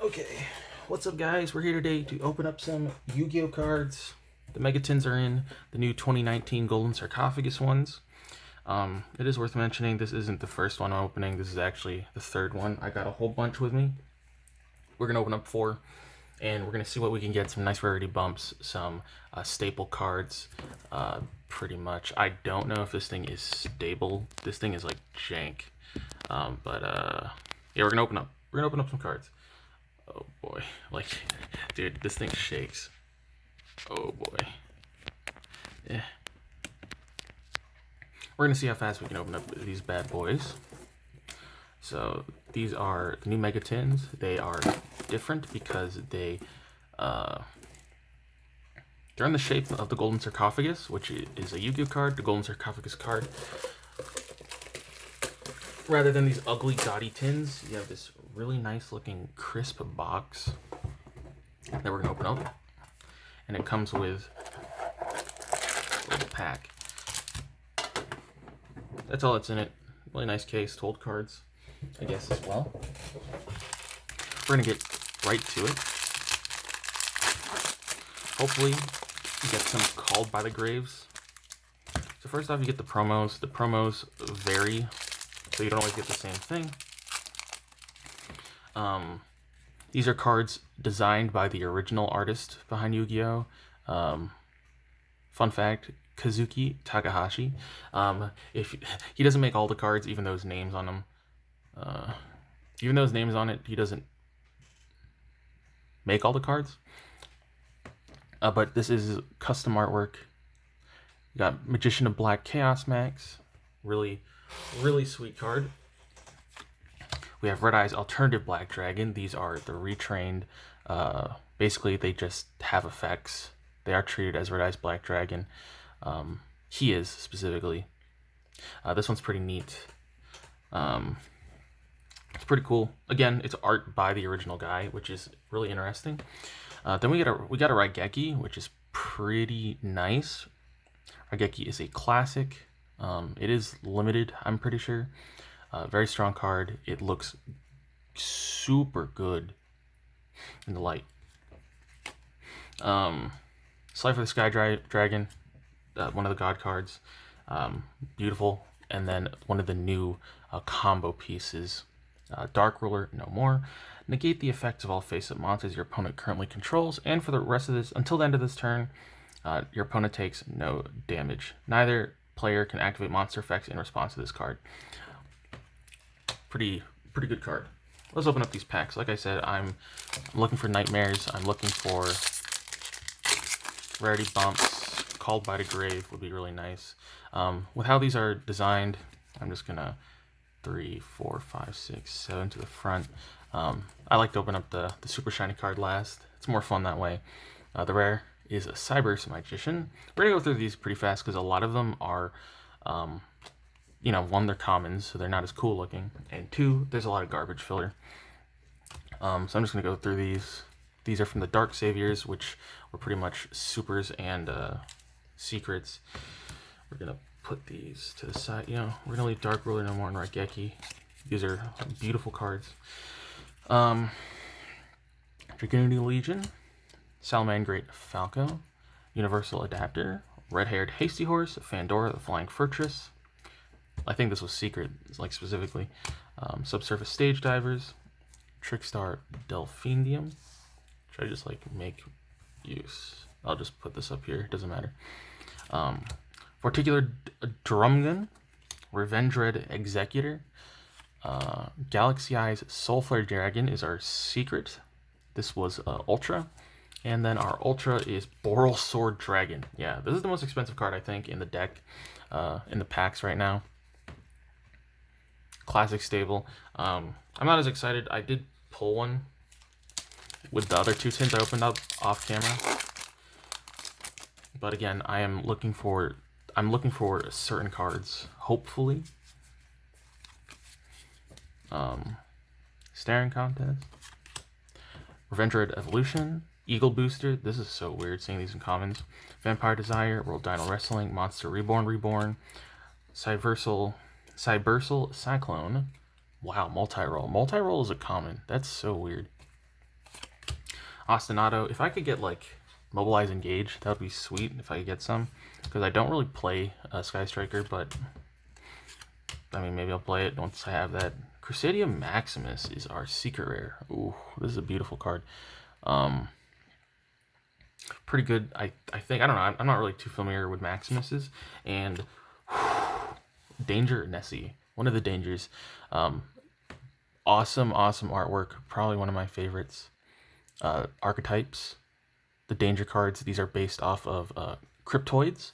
Okay, what's up guys? We're here today to open up some Yu-Gi-Oh cards. The Megatins are in the new 2019 Golden Sarcophagus ones. It is worth mentioning this isn't the first one I'm opening, this is actually the third one. I got a whole bunch with me. We're going to open up 4, and we're going to see what we can get. Some nice rarity bumps, some staple cards, pretty much. I don't know if this thing is stable. This thing is like jank. Yeah, we're going to open up. We're going to open up some cards. Oh boy, like, dude, this thing shakes. Oh boy. Yeah. We're gonna see how fast we can open up these bad boys. So these are the new Megatins. They are different because they're in the shape of the Golden Sarcophagus, which is a Yu-Gi-Oh card, the Golden Sarcophagus card. Rather than these ugly, gaudy tins, you have this really nice looking crisp box that we're gonna open up, and it comes with a little pack. That's all that's in it. Really nice case, told cards, I guess, as well. We're gonna get right to it. Hopefully you get some Called by the Graves. So first off, you get the promos. The promos vary, so you don't always get the same thing. These are cards designed by the original artist behind Yu-Gi-Oh! Fun fact, Kazuki Takahashi. If he doesn't make all the cards, even though his name's on them. Even though his name's on it, he doesn't make all the cards. But this is custom artwork. You got Magician of Black Chaos Max. Really sweet card. We have Red Eye's Alternative Black Dragon. These are the retrained. Basically, they just have effects. They are treated as Red Eye's Black Dragon. He is, specifically. This one's pretty neat. It's pretty cool. Again, it's art by the original guy, which is really interesting. Then we got a Raigeki, which is pretty nice. Raigeki is a classic. It is limited, I'm pretty sure. Very strong card. It looks super good in the light. Slide for the Sky Dragon, one of the god cards. Beautiful. And then one of the new combo pieces. Dark Ruler, no more. Negate the effects of all face-up monsters your opponent currently controls, and for the rest of this, until the end of this turn, your opponent takes no damage. Neither player can activate monster effects in response to this card. Pretty good card. Let's open up these packs. Like I said, I'm looking for nightmares. I'm looking for rarity bumps. Called by the Grave would be really nice. With how these are designed, I'm just gonna 3, 4, 5, 6, 7 to the front. I like to open up the super shiny card last. It's more fun that way. The rare is a Cyberse Magician. We're gonna go through these pretty fast because a lot of them are, one, they're commons, so they're not as cool looking, and 2, there's a lot of garbage filler. So I'm just gonna go through these. These are from the Dark Saviors, which were pretty much supers and secrets. We're gonna put these to the side. We're gonna leave Dark Ruler no more and Raigeki. These are beautiful cards. Dragonity Legion, Salamangreat Falco, Universal Adapter, Red-Haired Hasty Horse, Fandora the Flying Fortress. I think this was secret, like specifically. Subsurface Stage Divers, Trickstar Delphinium. Should I just make use? I'll just put this up here, it doesn't matter. Vorticular Drumgun, Revenge Red Executor, Galaxy Eyes Soulflare Dragon is our secret. This was Ultra. And then our Ultra is Boral Sword Dragon. Yeah, this is the most expensive card, I think, in the deck, in the packs right now. Classic stable. I'm not as excited. I did pull one with the other 2 tins I opened up off camera. But again, I'm looking for certain cards, hopefully. Staring Contest, Revenge Red Evolution, Eagle Booster. This is so weird seeing these in commons. Vampire Desire, World Dino Wrestling, Monster Reborn, Cybersal Cyclone. Wow, multi-roll. Multi-roll is a common. That's so weird. Ostinato. If I could get like Mobilize Engage, that would be sweet if I could get some. Because I don't really play Sky Striker, but I mean, maybe I'll play it once I have that. Crusadia Maximus is our secret rare. Ooh, this is a beautiful card. Pretty good, I think. I don't know. I'm not really too familiar with Maximuses. And Danger Nessie, one of the dangers. Awesome artwork. Probably one of my favorites. Archetypes. The danger cards. These are based off of cryptoids,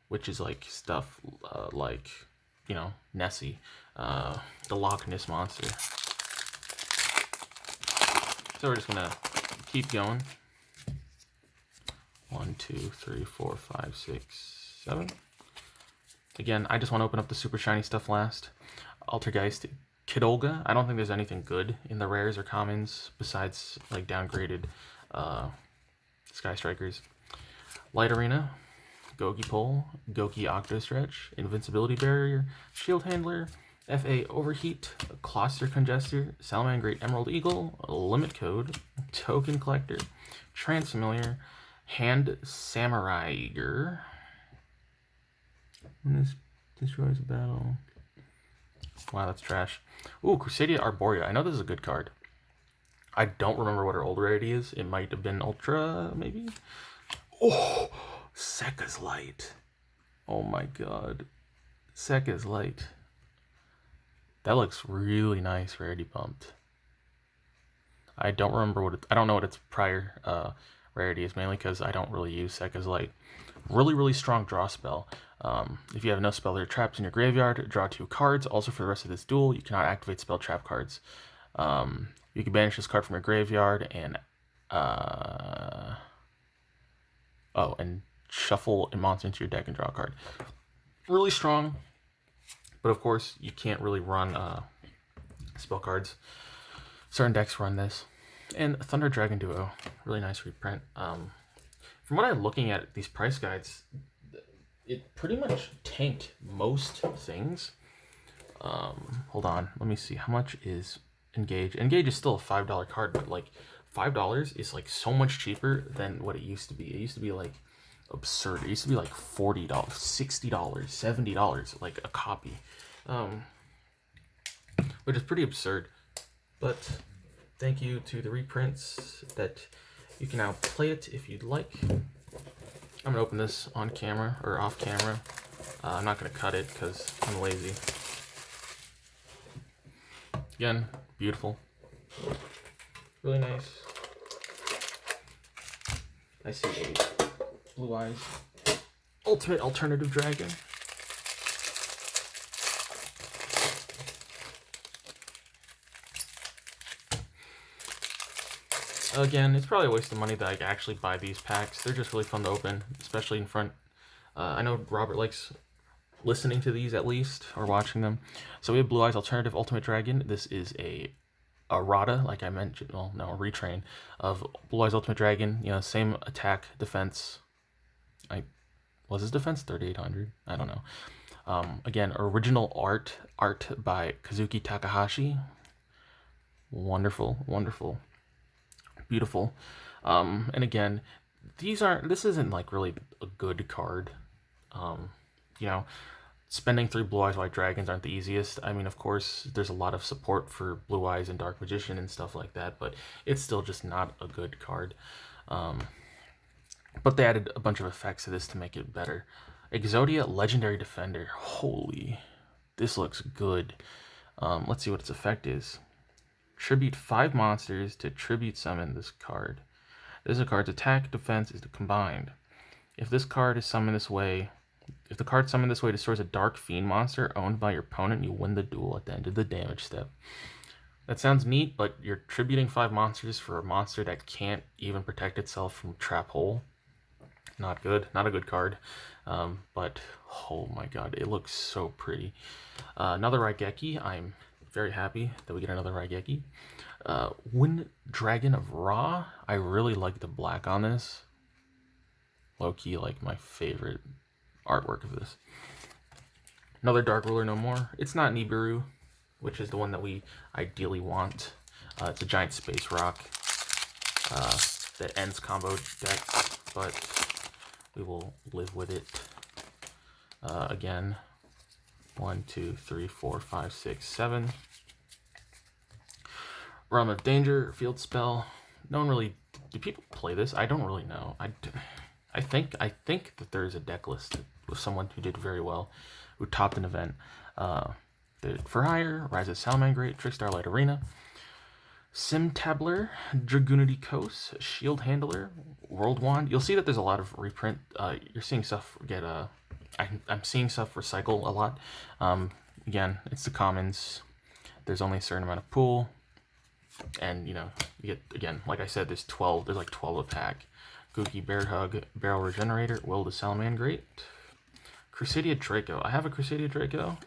which is like stuff like, you know, Nessie, the Loch Ness Monster. So we're just gonna keep going. 1, 2, 3, 4, 5, 6, 7. Again, I just want to open up the super shiny stuff last. Altergeist, Kidolga. I don't think there's anything good in the rares or commons besides like downgraded Sky Strikers. Light Arena, Gogi Pole, Goki Octostretch, Invincibility Barrier, Shield Handler, FA Overheat, Closter Congester, Salamangrate Emerald Eagle, Limit Code, Token Collector, Transfamiliar, Hand Samuraiger. When this destroys a battle. Wow, that's trash. Ooh, Crusadia Arborea. I know this is a good card. I don't remember what her old rarity is. It might have been Ultra, maybe? Oh, Sekka's Light. Oh my god. Sekka's Light. That looks really nice, rarity bumped. I don't remember what it, I don't know what its prior rarity is, mainly because I don't really use Sekka's Light. Really strong draw spell. If you have no spell or traps in your graveyard, draw 2 cards. Also, for the rest of this duel, you cannot activate spell trap cards. You can banish this card from your graveyard and and shuffle a monster into your deck and draw a card. Really strong, but of course you can't really run spell cards. Certain decks run this. And Thunder Dragon Duo, really nice reprint. From what I'm looking at these price guides, it pretty much tanked most things. Hold on, let me see. How much is Engage? Engage is still a $5 card, but like $5 is like so much cheaper than what it used to be. It used to be like absurd. It used to be like $40, $60, $70, like a copy, which is pretty absurd. But thank you to the reprints that you can now play it if you'd like. I'm gonna open this on camera or off camera. I'm not gonna cut it because I'm lazy. Again, beautiful, really nice. I see a Blue Eyes Ultimate Alternative Dragon. Again, it's probably a waste of money that I actually buy these packs. They're just really fun to open, especially in front. I know Robert likes listening to these at least, or watching them. So we have Blue Eyes Alternative Ultimate Dragon. This is a errata, like I mentioned, well, no, a retrain of Blue Eyes Ultimate Dragon. You know, same attack, defense. Was his defense 3,800? I don't know. Again, original art by Kazuki Takahashi. Wonderful. Beautiful. And again, this isn't like really a good card. You know, spending 3 Blue Eyes White Dragons aren't the easiest. I mean, of course, there's a lot of support for Blue Eyes and Dark Magician and stuff like that, but it's still just not a good card. But they added a bunch of effects to this to make it better. Exodia Legendary Defender. Holy, this looks good. Let's see what its effect is. Tribute 5 monsters to tribute summon this card. This card's attack defense is combined. If this card is summoned this way, if the card summoned this way destroys a Dark Fiend monster owned by your opponent, you win the duel at the end of the damage step. That sounds neat, but you're tributing 5 monsters for a monster that can't even protect itself from Trap Hole. Not good. Not a good card. But, oh my god, it looks so pretty. Another Raigeki. I'm very happy that we get another Raigeki. Wind Dragon of Ra. I really like the black on this. Low-key, like my favorite artwork of this. Another Dark Ruler No More. It's not Nibiru, which is the one that we ideally want. It's a giant space rock. that ends combo decks, but we will live with it. Again, 1, 2, 3, 4, 5, 6, 7. Realm of Danger, field spell. No one really... Do people play this? I don't really know. I think that there's a deck list with someone who did very well, who topped an event. For Hire, Rise of Salamangreat, Trickstar Light Arena, Simtabler, Dragoonity Coast, Shield Handler, World Wand. You'll see that there's a lot of reprint. You're seeing stuff get I'm seeing stuff recycle a lot. Again, it's the commons. There's only a certain amount of pool, and you get, again, like I said, there's like 12 a pack. Gookie Bear Hug, Barrel Regenerator, Will the Salamangreat, Crusadia Draco. I have a Crusadia Draco.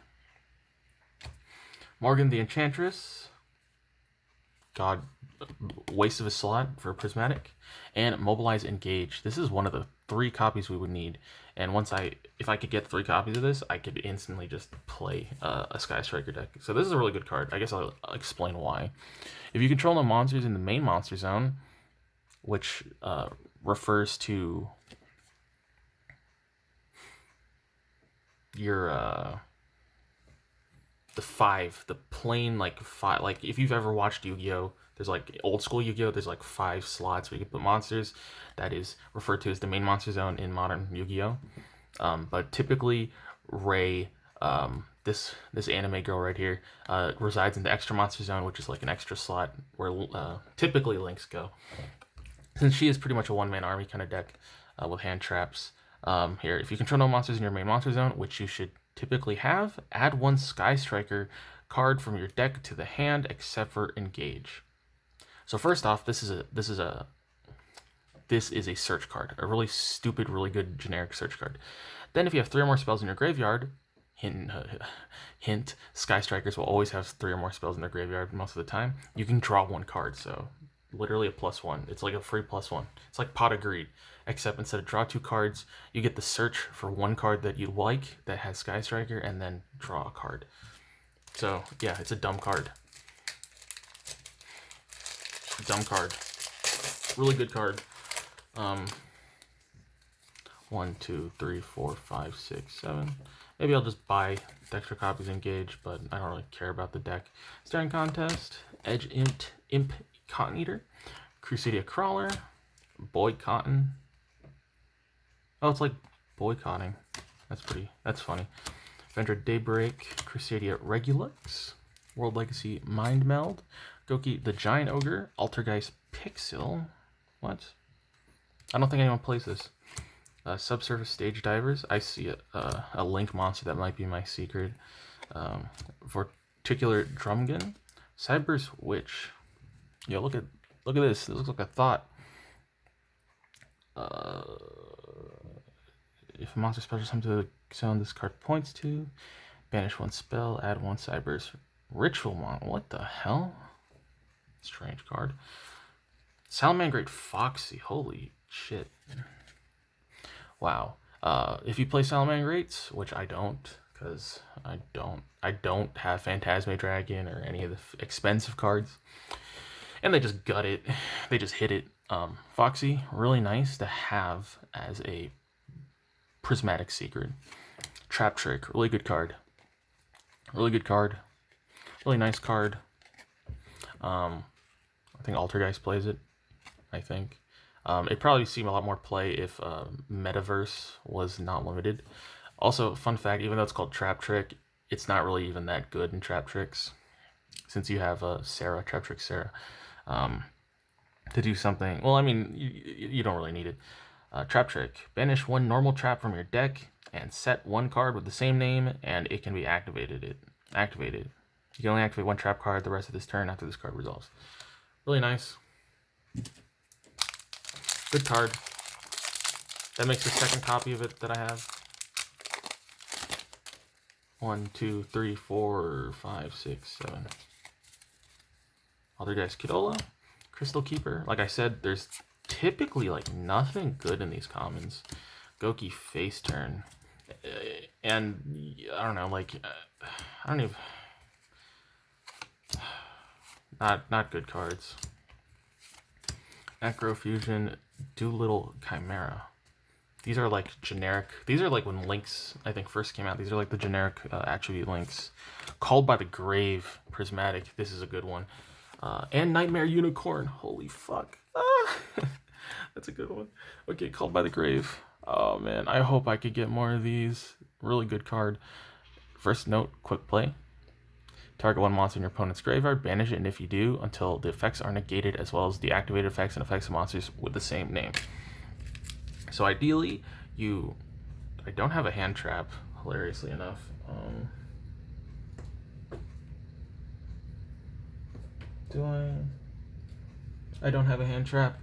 Morgan the Enchantress. God, waste of a slot for a Prismatic. And Mobilize Engage. This is one of the 3 copies we would need. And if I could get 3 copies of this, I could instantly just play a Sky Striker deck. So this is a really good card. I guess I'll explain why. If you control no monsters in the main monster zone, which refers to your the plain, like 5, like if you've ever watched Yu-Gi-Oh, there's like old school Yu-Gi-Oh, there's like 5 slots where you can put monsters. That is referred to as the main monster zone in modern Yu-Gi-Oh. But typically Ray, this anime girl right here, resides in the extra monster zone, which is like an extra slot where typically links go. Since she is pretty much a one-man army kind of deck with hand traps. Here, if you control no monsters in your main monster zone, which you should typically have, add 1 Sky Striker card from your deck to the hand, except for Engage. So first off, this is a search card, a really stupid, really good generic search card. Then if you have 3 or more spells in your graveyard, hint, Sky Strikers will always have 3 or more spells in their graveyard most of the time, you can draw 1 card. So literally a +1. It's like a free +1. It's like Pot of Greed, except instead of draw 2 cards, you get the search for 1 card that you like that has Sky Striker, and then draw a card. So yeah, it's a dumb card. Dumb card. Really good card. 1, 2, 3, 4, 5, 6, 7. Maybe I'll just buy the extra copies Engage, but I don't really care about the deck. Staring Contest, Edge Imp Cotton Eater, Crusadia Crawler, Boy Cotton. Oh, it's like boycotting. That's funny. Vendra Daybreak, Crusadia Regulux, World Legacy Mind Meld, Goki the Giant Ogre, Altergeist Pixel. What? I don't think anyone plays this. Subsurface Stage Divers. I see a link monster that might be my secret. Vorticular Drumgun, Cyber's Witch. Yo, look at this. This looks like a thought. If a monster special comes to the zone this card points to, banish 1 spell, add 1 Cyber's Ritual Mon. What the hell? Strange card. Salamangreat Foxy. Holy shit. Wow. If you play Salamangreats, which I don't, because I don't have Phantasme Dragon or any of the expensive cards, and they just gut it. They just hit it. Foxy, really nice to have as a prismatic secret. Trap Trick, really good card. Really good card. Really nice card. I think Altergeist plays it. I think. It probably seemed a lot more play if Metaverse was not limited. Also, fun fact, even though it's called Trap Trick, it's not really even that good in Trap Tricks. Since you have Sarah, Trap Trick Sarah, to do something. Well, I mean, you don't really need it. Trap Trick. Banish 1 normal trap from your deck and set 1 card with the same name, and it can be activated. You can only activate 1 trap card the rest of this turn after this card resolves. Really nice. Good card. That makes the second copy of it that I have. 1, 2, 3, 4, 5, 6, 7. Altergeist Kidola. Crystal Keeper. Like I said, there's typically like nothing good in these commons. Goki Face Turn. And I don't know, like I don't even, not good cards. Acrofusion Doolittle Chimera. These are like generic. These are like when links, I think, first came out. These are like the generic attribute links. Called by the Grave Prismatic. This is a good one. And Nightmare Unicorn. Holy fuck. That's a good one. Okay, Called by the Grave. Oh man, I hope I could get more of these. Really good card. First note, quick play. Target one monster in your opponent's graveyard, banish it, and if you do, until the effects are negated, as well as the activated effects and effects of monsters with the same name. So ideally, I don't have a hand trap, hilariously enough. Do I don't have a hand trap,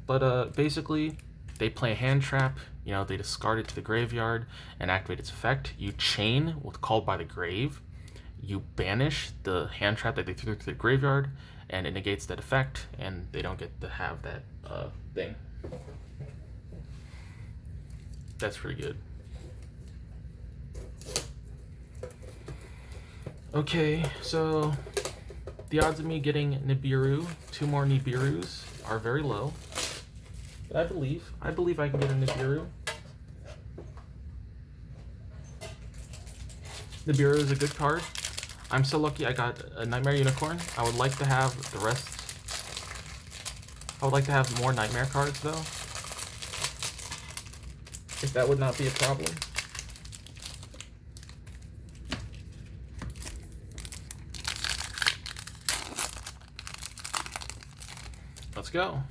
but basically, they play a hand trap, you know, they discard it to the graveyard and activate its effect. You chain with Called by the Grave. You banish the hand trap that they threw to the graveyard, and it negates that effect, and they don't get to have that thing. That's pretty good. Okay, so the odds of me getting Nibiru, 2 more Nibirus, are very low. But I believe I can get a Nibiru. Nibiru is a good card. I'm so lucky I got a Nightmare Unicorn. I would like to have the rest. I would like to have more Nightmare cards, though. If that would not be a problem. Let's go.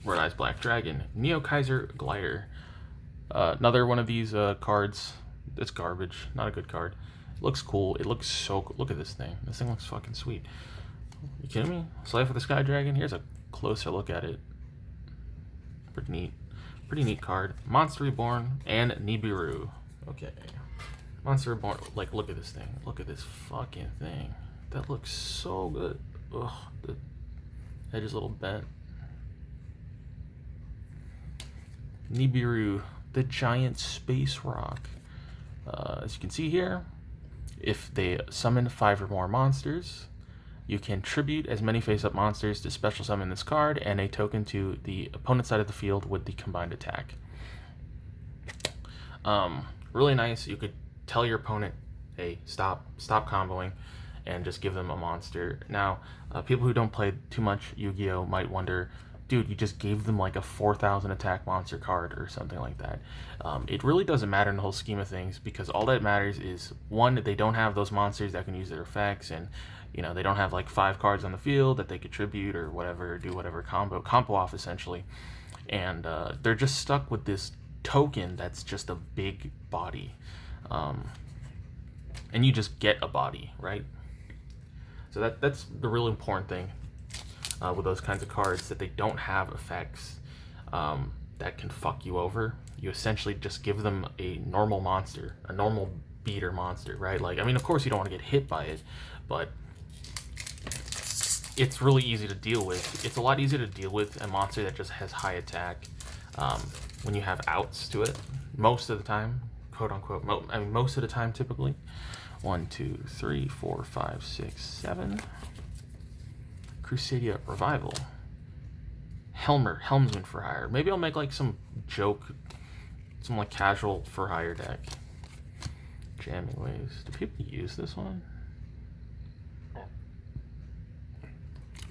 Red Eyes Black Dragon. Neo Kaiser Glider. Another one of these cards. It's garbage. Not a good card. Looks cool. It looks so cool. Look at this thing. This thing looks fucking sweet. You kidding me? Slave for the Sky Dragon. Here's a closer look at it. Pretty neat. Pretty neat card. Monster Reborn and Nibiru. Okay. Monster Reborn. Like, look at this thing. Look at this fucking thing. That looks so good. Ugh. The edge is a little bent. Nibiru. The Giant Space Rock. As you can see here, if they summon 5 or more monsters, you can tribute as many face-up monsters to special summon this card and a token to the opponent's side of the field with the combined attack. Really nice. You could tell your opponent, hey, stop comboing, and just give them a monster. Now, people who don't play too much Yu-Gi-Oh! Might wonder, dude, you just gave them like a 4,000 attack monster card or something like that. It really doesn't matter in the whole scheme of things, because all that matters is, one, they don't have those monsters that can use their effects, and you know, they don't have like 5 cards on the field that they could tribute or whatever, or do whatever combo off essentially, and they're just stuck with this token that's just a big body, and you just get a body, right? So that's the real important thing with those kinds of cards, that they don't have effects that can fuck you over. You essentially just give them a normal monster, a normal beater monster, right? Like, I mean, of course you don't want to get hit by it, but it's really easy to deal with. It's a lot easier to deal with a monster that just has high attack when you have outs to it. Most of the time, quote unquote, I mean, most of the time typically. 1, 2, 3, 4, 5, 6, 7. Crusadia Revival. Helmsman for hire. Maybe I'll make like some joke, some like casual for hire deck. Jamming Waves. Do people use this one?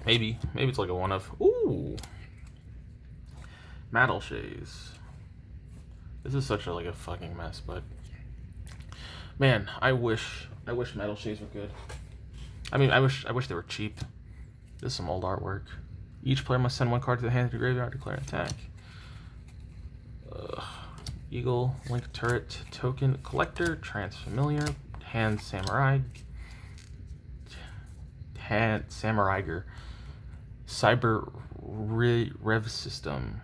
Maybe it's like a one of. Ooh, Madalshays. This is such a fucking mess, but man, I wish Madalshays were good. I mean, I wish they were cheap. This is some old artwork. Each player must send 1 card to the hand of the graveyard to declare an attack. Eagle, Link Turret, Token, Collector, Transfamiliar, Hand Samuraiger, Cyber Rev System,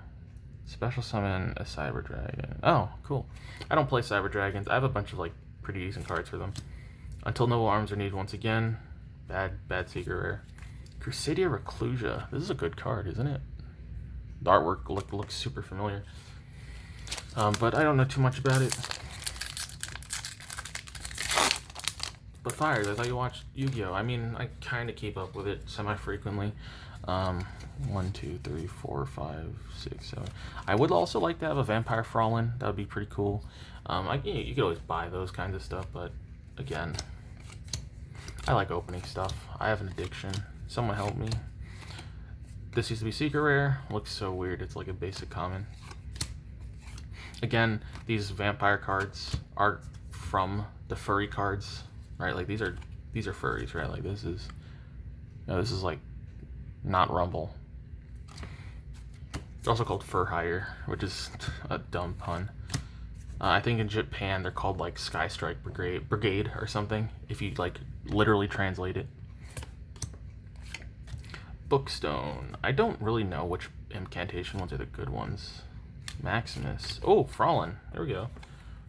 Special Summon a Cyber Dragon. Oh, cool. I don't play Cyber Dragons. I have a bunch of pretty decent cards for them. Until Noble Arms are needed once again. Bad secret rare. Crusadia Reclusia. This is a good card, isn't it? The artwork looks super familiar. But I don't know too much about it. But Fires, I thought you watched Yu-Gi-Oh! I mean, I kind of keep up with it semi-frequently. 1, 2, 3, 4, 5, 6, 7. I would also like to have a Vampire Fraulein. That would be pretty cool. You could always buy those kinds of stuff, but again, I like opening stuff. I have an addiction. Someone help me. This used to be secret rare. Looks so weird. It's like a basic common. Again, these vampire cards are from the furry cards, right? Like these are furries, right? Like this is like not Rumble. It's also called fur hire, which is a dumb pun. I think in Japan they're called like Sky Strike Brigade or something, if you like literally translate it. Bookstone. I don't really know which incantation ones are the good ones. Maximus. Oh, Fraulein. There we go.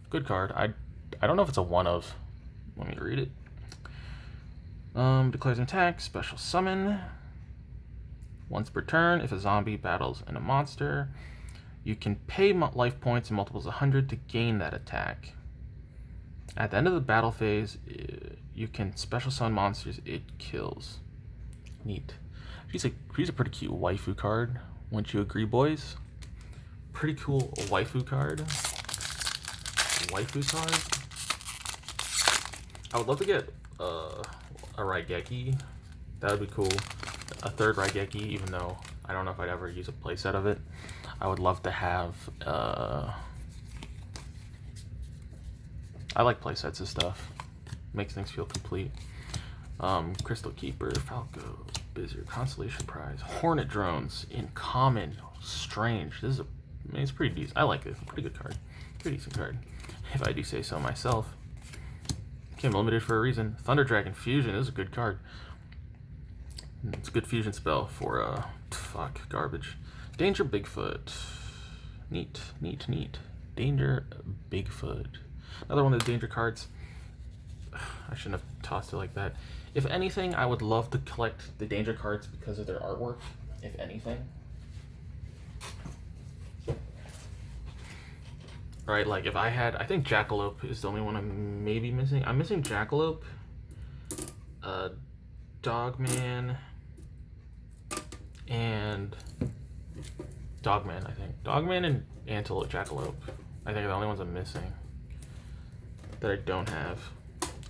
Good card. I don't know if it's a one of. Let me read it. Declares an attack. Special summon. Once per turn, if a zombie battles a monster, you can pay life points in multiples of 100 to gain that attack. At the end of the battle phase, you can special summon monsters it kills. Neat. She's a pretty cute waifu card. Wouldn't you agree, boys? Pretty cool waifu card. I would love to get a Raigeki. That would be cool. A third Raigeki, even though I don't know if I'd ever use a playset of it. I would love to have. I like playsets of stuff. Makes things feel complete. Crystal Keeper, Falco, Bizzer, Constellation Prize, Hornet Drones in common. Strange. This is it's pretty decent. I like it. Pretty good card. Pretty decent card, if I do say so myself. Came limited for a reason. Thunder Dragon Fusion is a good card. It's a good fusion spell for garbage. Danger Bigfoot. Neat. Danger Bigfoot. Another one of the danger cards. I shouldn't have tossed it like that. If anything, I would love to collect the danger cards because of their artwork. If anything. Right, like if I think Jackalope is the only one I'm maybe missing. I'm missing Jackalope, Dogman, and Dogman, I think. Dogman and Antelope, Jackalope, I think are the only ones I'm missing that I don't have.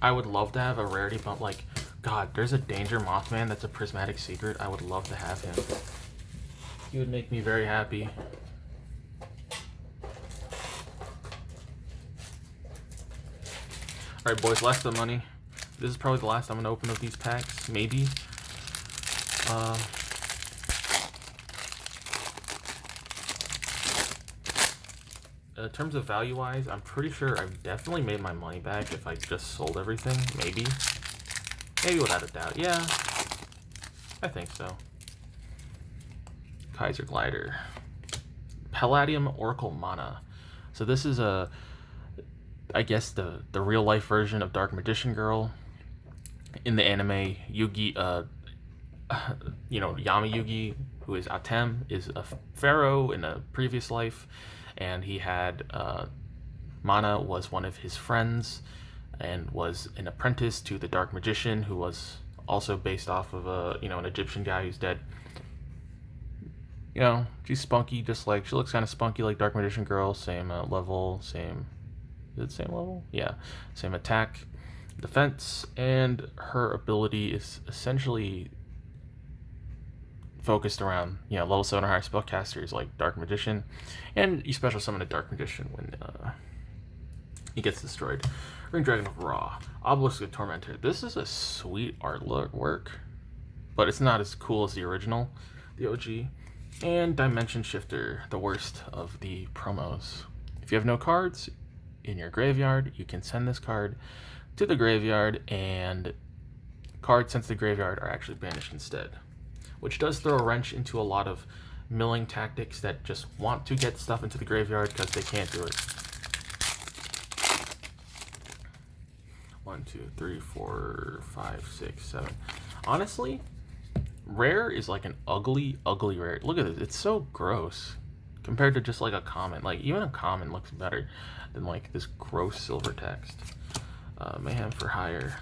I would love to have a rarity bump, like, God, there's a Danger Mothman that's a prismatic secret. I would love to have him. He would make me very happy. Alright, boys, last of the money. This is probably the last I'm going to open of these packs, maybe. In terms of value-wise, I'm pretty sure I've definitely made my money back if I just sold everything. Maybe. Maybe without a doubt. Yeah. I think so. Kaiser Glider. Palladium Oracle Mana. So this is I guess the real life version of Dark Magician Girl. In the anime, Yugi, Yami Yugi, who is Atem, is a pharaoh in a previous life, and he had Mana was one of his friends, and was an apprentice to the Dark Magician, who was also based off of an Egyptian guy who's dead. She's spunky, she looks kind of spunky like Dark Magician Girl. Same level, same. Is it same level? Yeah, same attack, defense, and her ability is essentially focused around level 7 or higher spellcasters like Dark Magician, and you special summon a Dark Magician when he gets destroyed. Ring Dragon of Ra, Obelisk of Tormentor. This is a sweet artwork, but it's not as cool as the original, the OG. And Dimension Shifter, the worst of the promos. If you have no cards in your graveyard, you can send this card to the graveyard, and cards sent to the graveyard are actually banished instead, which does throw a wrench into a lot of milling tactics that just want to get stuff into the graveyard because they can't do it. 1, 2, 3, 4, 5, 6, 7. Honestly, rare is like an ugly rare. Look at this. It's so gross compared to just like a common. Like even a common looks better than like this gross silver text. Mayhem for Hire.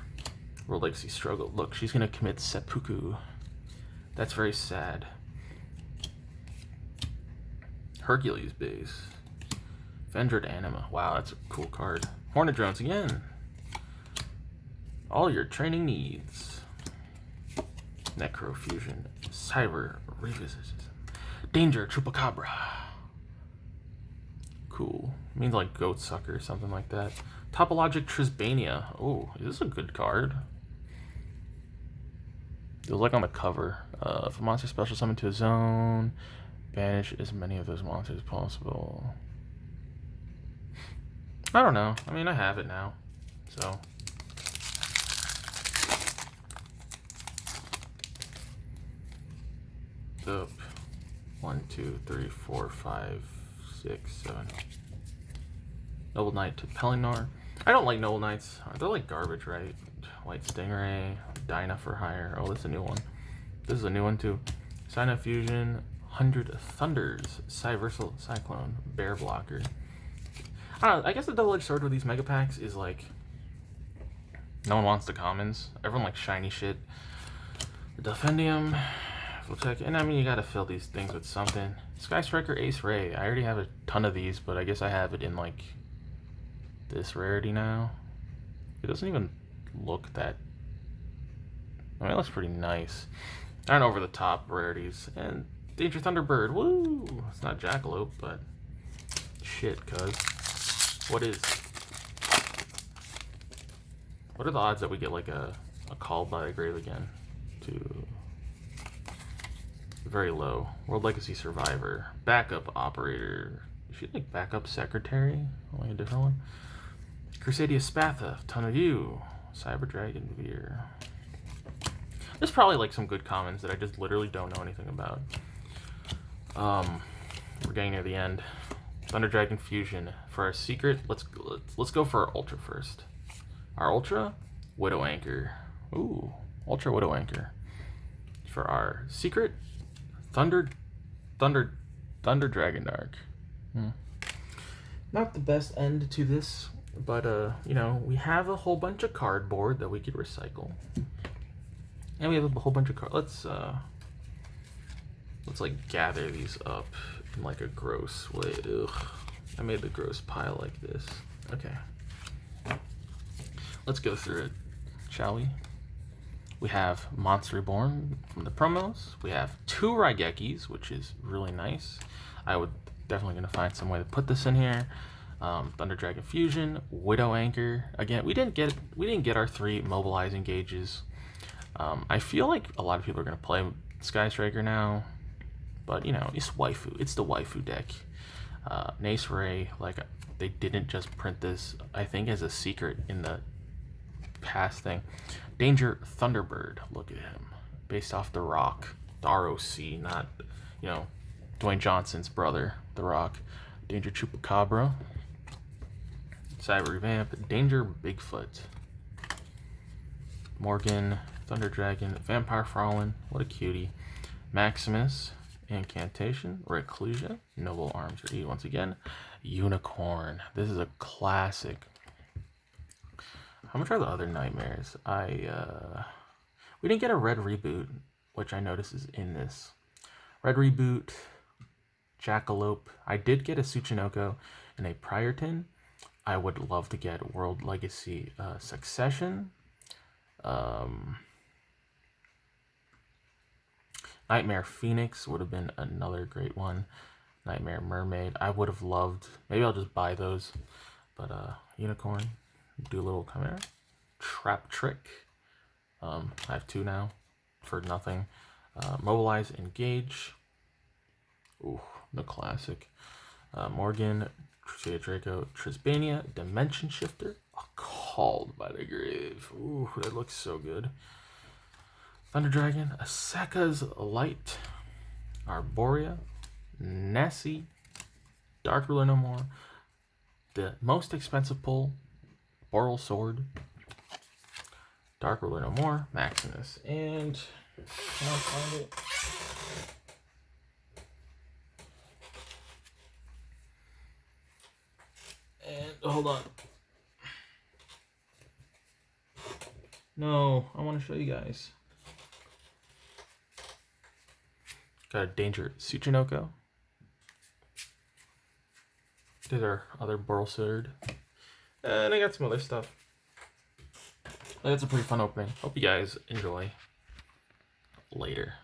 World Legacy Struggle. Look, she's gonna commit seppuku. That's very sad. Hercules base. Vendred Anima. Wow, that's a cool card. Hornet Drones again. All your training needs. Necrofusion. Cyber Revisited. Danger Chupacabra. Cool. Means like Goat Sucker or something like that. Topologic Trisbania. Oh, this is a good card. It was like on the cover. If a monster special summoned to a zone, banish as many of those monsters as possible. I don't know. I mean, I have it now. So. Up. 1, 2, 3, 4, 5, 6, 7. Noble Knight to Pelennor. I don't like Noble Knights. They're like garbage, right? White Stingray, Dyna for hire. Oh, this is a new one. This is a new one too. Sinnoh Fusion, 100 Thunders, Cyversal Cyclone, Bear Blocker. I don't know, I guess the double-edged sword with these mega packs is like, no one wants the commons. Everyone likes shiny shit. The Defendium, we'll check. And I mean, you gotta fill these things with something. Sky Striker Ace Ray. I already have a ton of these, but I guess I have it in like this rarity now. It doesn't even look that. I mean, it looks pretty nice. Aren't over the top rarities. And Danger Thunderbird. Woo! It's not Jackalope, but shit, cuz. What are the odds that we get like a Call by the Grave again? Very low. World Legacy Survivor. Backup Operator. Is she like Backup Secretary? Only a different one. Crusadia Spatha. Ton of You. Cyber Dragon Veer. There's probably like some good commons that I just literally don't know anything about. We're getting near the end. Thunder Dragon Fusion. For our secret, let's go for our ultra first. Our ultra, Widow Anchor. Ooh, Ultra Widow Anchor. For our secret, Thunder Dragon Dark. Not the best end to this, but you know, we have a whole bunch of cardboard that we could recycle. And we have a whole bunch of cards. Let's like gather these up in like a gross way. Ugh. I made the gross pile like this. Okay. Let's go through it, shall we? We have Monster Reborn from the promos. We have 2 Raigekis, which is really nice. I would definitely gonna find some way to put this in here. Thunder Dragon Fusion, Widow Anchor. Again, we didn't get our 3 mobilizing gauges. I feel like a lot of people are gonna play Sky Striker now, but you know, it's waifu. It's the waifu deck. Nace Ray, like they didn't just print this, I think, as a secret in the past thing. Danger Thunderbird. Look at him, based off The Rock, the ROC, not you know Dwayne Johnson's brother, The Rock. Danger Chupacabra. Cyber Revamp. Danger Bigfoot. Morgan. Thunder Dragon, Vampire Frolin, what a cutie. Maximus, Incantation, Reclusia, Noble Arms Reed once again. Unicorn, this is a classic. How much are the other nightmares? We didn't get a red reboot, which I notice is in this. Red reboot, Jackalope. I did get a Tsuchinoko and a prior tin. I would love to get World Legacy Succession. Nightmare Phoenix would have been another great one. Nightmare Mermaid. I would have loved. Maybe I'll just buy those. But Unicorn. Do a little Chimera. Trap Trick. I have 2 now for nothing. Mobilize, Engage. Ooh, the classic. Morgan, Crusader Draco, Trisbania, Dimension Shifter. Called by the Grave. Ooh, that looks so good. Thunder Dragon, Aseka's Light, Arborea, Nessie, Dark Ruler No More, the most expensive pull, Boral Sword, Dark Ruler No More, Maximus, and can I find it? And hold on. No, I want to show you guys. Got a Danger Tsuchinoko. These are other Borosword. And I got some other stuff. That's a pretty fun opening. Hope you guys enjoy. Later.